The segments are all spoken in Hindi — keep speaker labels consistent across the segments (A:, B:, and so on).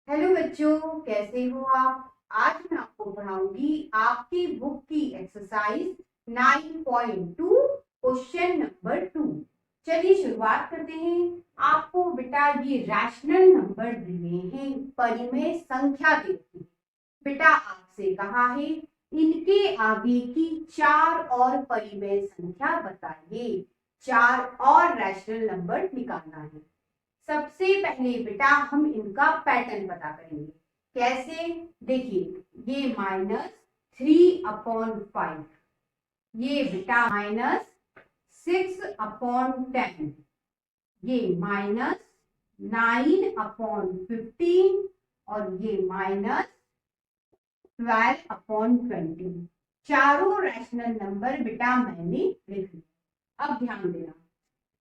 A: हेलो बच्चों, कैसे हो आप। आज मैं आपको पढ़ाऊंगी आपकी बुक की एक्सरसाइज 9.2 क्वेश्चन नंबर 2। चलिए शुरुआत करते हैं। आपको बेटा ये रैशनल नंबर दिए हैं, परिमेय संख्या दी है। बेटा आपसे कहा है इनके आगे की चार और परिमेय संख्या बताइए। चार और रैशनल नंबर निकालना है। सबसे पहले बेटा हम इनका पैटर्न पता करेंगे। कैसे? देखिए, ये -3/5, ये बेटा -6/10, ये -9/15 और ये -12/20। चारों रैशनल नंबर बेटा मैंने लिख लिया। अब ध्यान देना,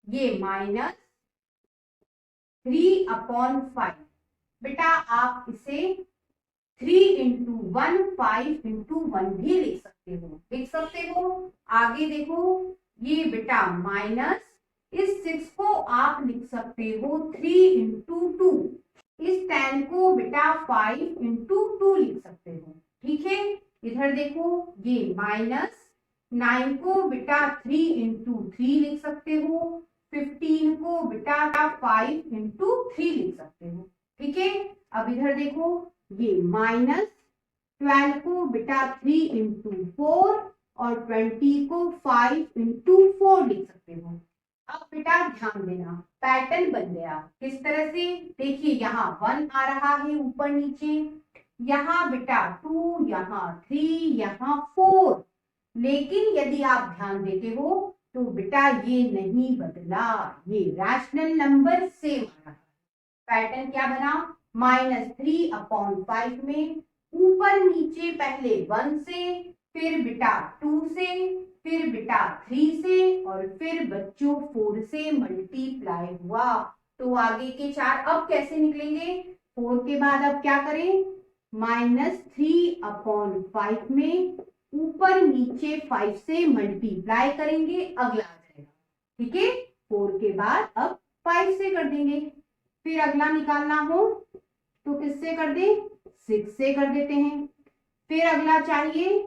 A: ये -3/5, बेटा आप इसे 3 × 1 5 × 1 भी लिख सकते हो। आगे देखो, ये बेटा माइनस, इस 6 को आप लिख सकते हो 3 × 2, इस 10 को बेटा 5 × 2 लिख सकते हो। ठीक है, इधर देखो, ये -9 को बेटा 3 × 3 लिख सकते हो। 15 को बेटा 5 × 3 लिख सकते हो। ठीक है, अब इधर देखो, ये -12 को बेटा 3 × 4 और 20 को 5 × 4 लिख सकते हो। अब बेटा ध्यान देना, पैटर्न बन गया। किस तरह से? देखिए, यहाँ 1 आ रहा है ऊपर नीचे, यहाँ बेटा 2, यहाँ 3, यहाँ 4। लेकिन यदि आप ध्यान देते हो तो बेटा ये नहीं बदला, ये रैशनल नंबर सेम आ रहा। पैटर्न क्या बना? -3/5 में ऊपर नीचे पहले 1 से, फिर बेटा 2 से, फिर बेटा 3 से और फिर बच्चों 4 से मल्टीप्लाई हुआ। तो आगे के चार अब कैसे निकलेंगे? 4 के बाद अब क्या करें? -3/5 में ऊपर नीचे 5 से मल्टीप्लाई करेंगे, अगला आ जाएगा। ठीक है, 4 के बाद अब 5 से कर देंगे। फिर अगला निकालना हो तो किससे कर दे? 6 से कर देते हैं। फिर अगला चाहिए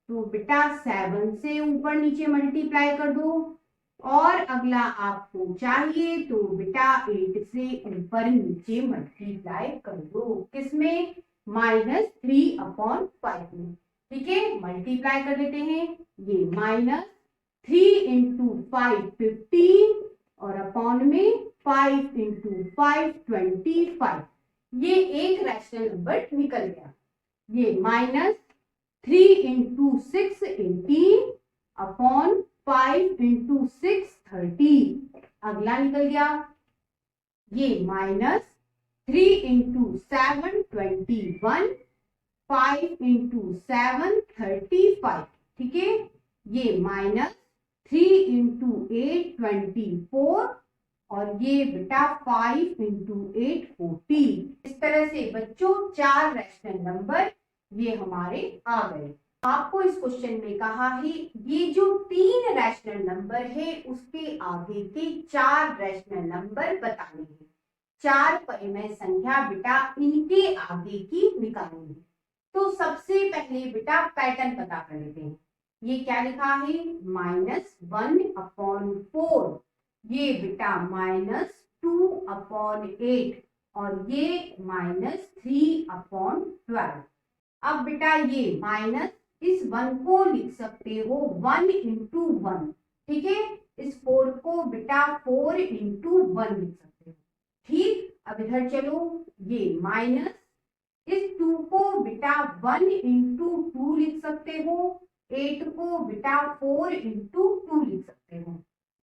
A: तो बेटा 7 से ऊपर नीचे मल्टीप्लाई कर दो। और अगला आपको चाहिए तो बेटा 8 से ऊपर नीचे मल्टीप्लाई कर दो। किसमें? -3/5 में। ठीक है, मल्टीप्लाई कर देते हैं। ये -3 × 5 15 और अपॉन में 5 × 5 25। ये एक रैशनल नंबर निकल गया। ये -3 × 6 18 अपॉन 5 × 6 30। अगला निकल गया, ये -3 × 7 21, 5 × 7 35। ठीक है, ये -3 × 8 24 और ये बेटा 5 × 8 40। इस तरह से बच्चों चार रैशनल नंबर ये हमारे आ गए। आपको इस क्वेश्चन में कहा है ये जो तीन रैशनल नंबर है उसके आगे के चार रैशनल नंबर बताने हैं। चार परिमेय संख्या बेटा इनके आगे की निकालनी है। तो सबसे पहले बेटा पैटर्न पता कर लेते हैं। ये क्या लिखा है? -1/4, ये बेटा -2/8 और ये -3/12। अब बेटा ये माइनस, इस 1 को लिख सकते हो 1 × 1। ठीक है, इस 4 को बेटा 4 × 1 लिख सकते हो। ठीक, अब इधर चलो, ये माइनस, इस 2 को बेटा 1 × 2 लिख सकते हो। 8 को बेटा 4 × 2 लिख सकते हो।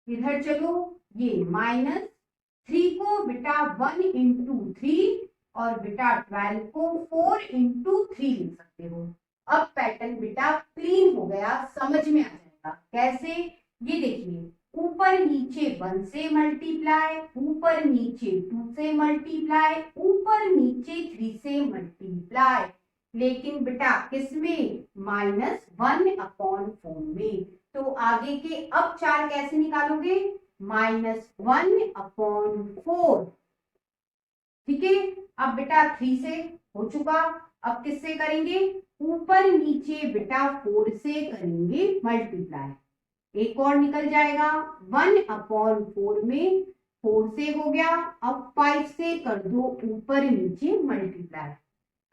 A: इधर चलो, ये -3 को बेटा 1 × 3 और बेटा 12 को 4 × 3 लिख सकते हो। अब पैटर्न बेटा क्लीन हो गया, समझ में आ जाएगा। कैसे? ये देखिए, ऊपर नीचे 1 से मल्टीप्लाई, ऊपर नीचे 2 से मल्टीप्लाई, ऊपर नीचे 3 से मल्टीप्लाई। लेकिन बेटा किसमें? -1/4 में। तो आगे के अब चार कैसे निकालोगे? -1/4। ठीक है, अब बेटा 3 से हो चुका, अब किससे करेंगे, ऊपर नीचे बेटा 4 से करेंगे मल्टीप्लाई, एक और निकल जाएगा 1/4 में 4 से हो गया, अब 5 से कर दो ऊपर नीचे मल्टीप्लाई।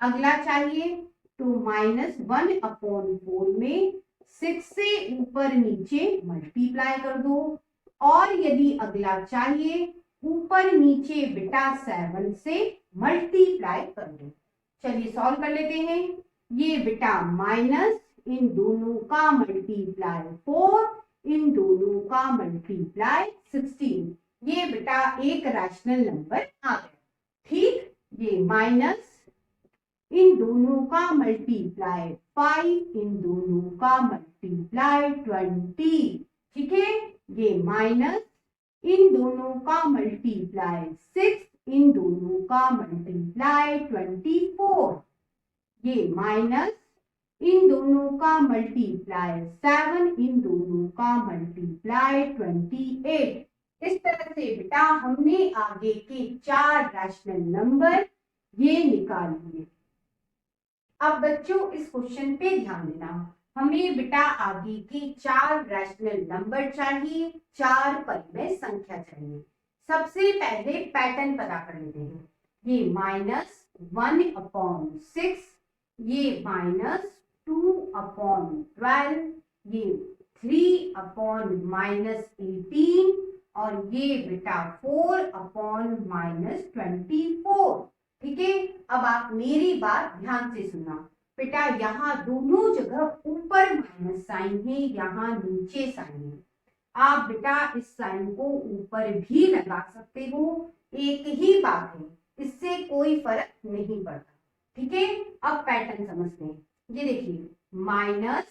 A: अगला चाहिए तो -1/4 में 6 से ऊपर नीचे मल्टीप्लाई कर दो, और यदि अगला चाहिए ऊपर नीचे बेटा 7 से मल्टीप्लाई कर दो। चलिए सॉल्व कर लेते हैं। ये बेटा माइनस इन दोनों का मल्टीप्लाई 4, इन दोनों का मल्टीप्लाई 16, ये बेटा एक रैशनल नंबर आ गया। ठीक, ये माइनस इन दोनों का मल्टीप्लाई 5, इन दोनों का मल्टीप्लाई 20, ठीक है, ये माइनस इन दोनों का मल्टीप्लाई 6, इन दोनों का मल्टीप्लाई 24, ये माइनस इन दोनों का मल्टीप्लाई 7, इन दोनों का मल्टीप्लाई 28। इस तरह से बेटा हमने आगे के 4 रैशनल नंबर ये निकाल लिए। अब बच्चों इस क्वेश्चन पे ध्यान देना, हमें बेटा आगे के 4 रैशनल नंबर चाहिए, 4 परिमेय संख्या चाहिए। सबसे पहले पैटर्न पता कर लेते हैं। ये -1/6, ये -2/12, ये 3/-18 और ये बेटा 4/-24। ठीक है, अब आप मेरी बात ध्यान से सुना बेटा, यहाँ दोनों जगह ऊपर माइनस साइन है, यहाँ नीचे साइन है। आप बेटा इस साइन को ऊपर भी लगा सकते हो, एक ही बात है, इससे कोई फर्क नहीं पड़ता। ठीक है, अब पैटर्न समझते हैं। ये देखिए माइनस,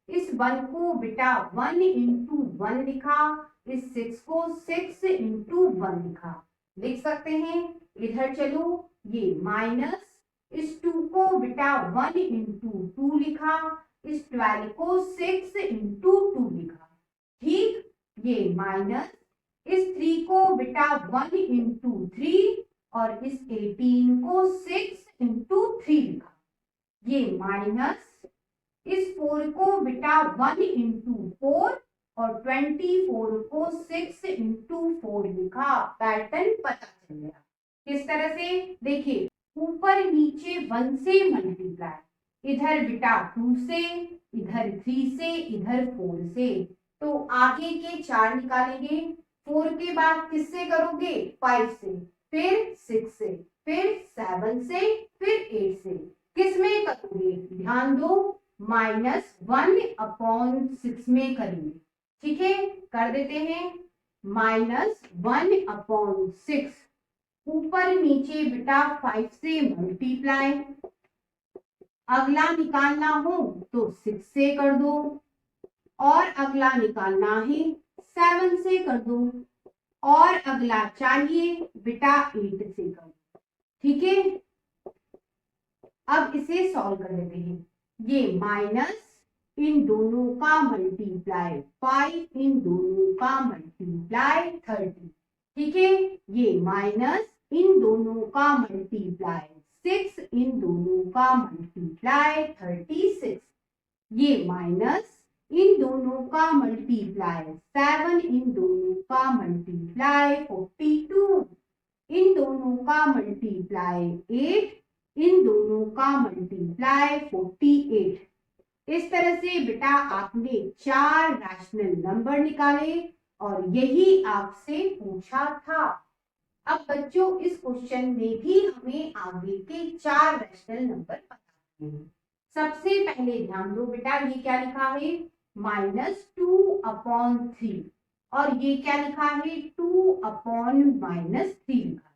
A: इस 1 को बेटा 1 इंटू 1 लिखा, इस 6 को 6 इंटू 1 लिखा, लिख सकते हैं। इधर चलो, ये माइनस, इस 2 को बेटा 1 इंटू 2 लिखा, इस 12 को 6 इंटू 2 लिखा। ठीक, ये माइनस, इस 3 को बेटा 1 इंटू 3 और इस 18 को 6 इंटू 3 लिखा। ये माइनस, इस 4 को बेटा 1 इंटू 4 और 24 को 6 इंटू 4 लिखा। पैटर्न पता चल गया। किस तरह से, देखिए ऊपर नीचे 1 से मल्टीप्लाई, इधर बेटा 2 से, इधर 3 से, इधर 4 से, तो आगे के 4 निकालेंगे। 4 के बाद किससे करोगे, 5 से, फिर 6 से, फिर 7 से, फिर 8 से, किस में करोगे, ध्यान दो, -1/6 में करेंगे। ठीक है, कर देते हैं, -1/6, ऊपर नीचे बेटा 5 से मल्टीप्लाई, अगला निकालना हो तो 6 से कर दो, और अगला निकालना है 7 से कर दो, और अगला चाहिए बेटा 8 से कर दो। ठीक है, अब इसे सॉल्व कर लेते हैं। ये माइनस इन दोनों का मल्टीप्लाई 5, इन दोनों का मल्टीप्लाई 30। ठीक है, ये माइनस इन दोनों का मल्टीप्लाई 6, इन दोनों का मल्टीप्लाई 36। ये माइनस इन दोनों का मल्टीप्लाई 7, इन दोनों का मल्टीप्लाई 42, इन दोनों का मल्टीप्लाई 8, इन दोनों का मल्टीप्लाई 48। इस तरह से बेटा आपने 4 रैशनल नंबर निकाले और यही आपसे पूछा था। अब बच्चों इस क्वेश्चन में भी हमें आगे के 4 रैशनल नंबर पता हैं। सबसे पहले ध्यान दो बेटा, ये क्या लिखा है, -2/3, और ये क्या लिखा है, 2/-3 लिखा है।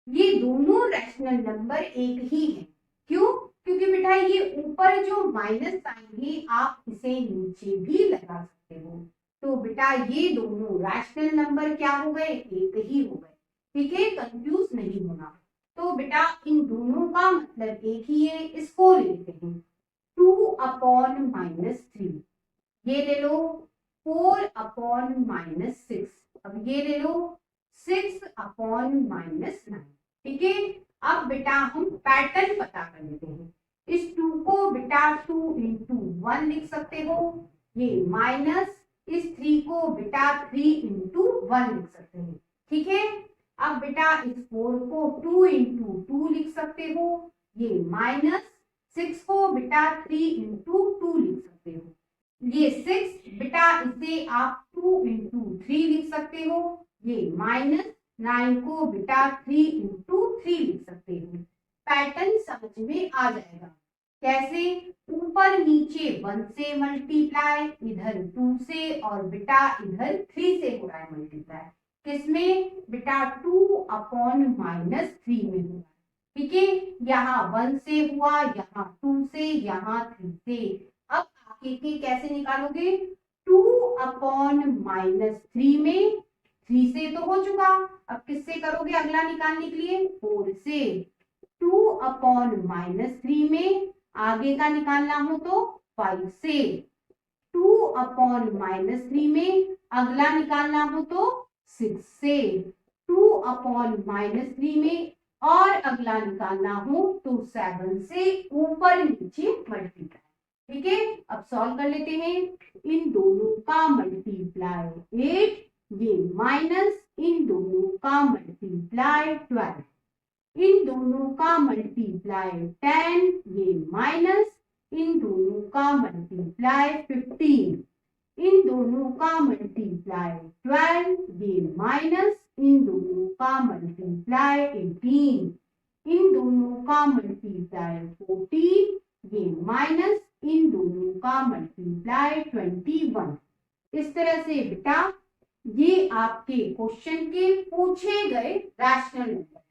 A: ये दोनों रैशनल नंबर एक ही है। क्यों, क्योंकि बेटा ये ऊपर जो माइनस साइन है आप इसे नीचे भी लगा सकते हो, तो बेटा ये दोनों रैशनल नंबर क्या हो गए, एक ही हो गए। ठीक है, कंफ्यूज नहीं होना। तो बेटा इन दोनों का मतलब एक ही है, इसको लेते हैं 2/-3, ये ले लो 4/-6, अब ये ले लो 6/-9। ठीक है, अब बेटा हम पैटर्न पता कर लेते हैं। इस 2 को बेटा 2 इंटू 1 लिख सकते हो, ये माइनस इस 3 को बेटा 3 इंटू 1 लिख सकते हैं। ठीक है, अब बेटा इस 4 को 2 इंटू 2 लिख सकते हो, ये माइनस 6 को बेटा 3 इंटू 2 लिख सकते हो, ये 6 बेटा इसे आप 2 इंटू 3 लिख सकते हो, ये माइनस 9 को बेटा 3 इंटू 3 लिख सकते हो। पैटर्न समझ में आ जाएगा। कैसे? ऊपर नीचे 1 से मल्टीप्लाई, इधर 2 से, और बेटा इधर 3 से हो रहा है मल्टीप्लाई। किसमें? बेटा 2 अपॉन माइनस 3 में हुआ। ठीक है, यहाँ 1 से हुआ, यहाँ 2 से, यहाँ 3 से। अब आगे के कैसे निकालोगे? 2 अपॉन माइनस 3 में 3 से तो हो चुका, अब किससे करोगे अगला निकालने के लिए? 4 से। 2 अपॉन माइनस 3 में आगे का निकालना हो तो 5 से। 2 अपॉन माइनस 3 में अगला निकालना हो तो 6 से। 2 अपॉन माइनस 3 में और अगला निकालना हो तो 7 से, ऊपर नीचे मल्टीप्लाई। ठीक है, अब सॉल्व कर लेते हैं। इन दोनों का मल्टीप्लाई 8, ये माइनस इन दोनों का मल्टीप्लाई 12, इन दोनों का मल्टीप्लाई 10, ये माइनस इन दोनों का मल्टीप्लाई 15, इन दोनों का मल्टीप्लाई 12, ये माइनस इन दोनों का मल्टीप्लाई 18, इन दोनों का मल्टीप्लाई 14, ये माइनस इन दोनों का मल्टीप्लाई 21। इस तरह से बेटा ये आपके क्वेश्चन के पूछे गए रैशनल नंबर।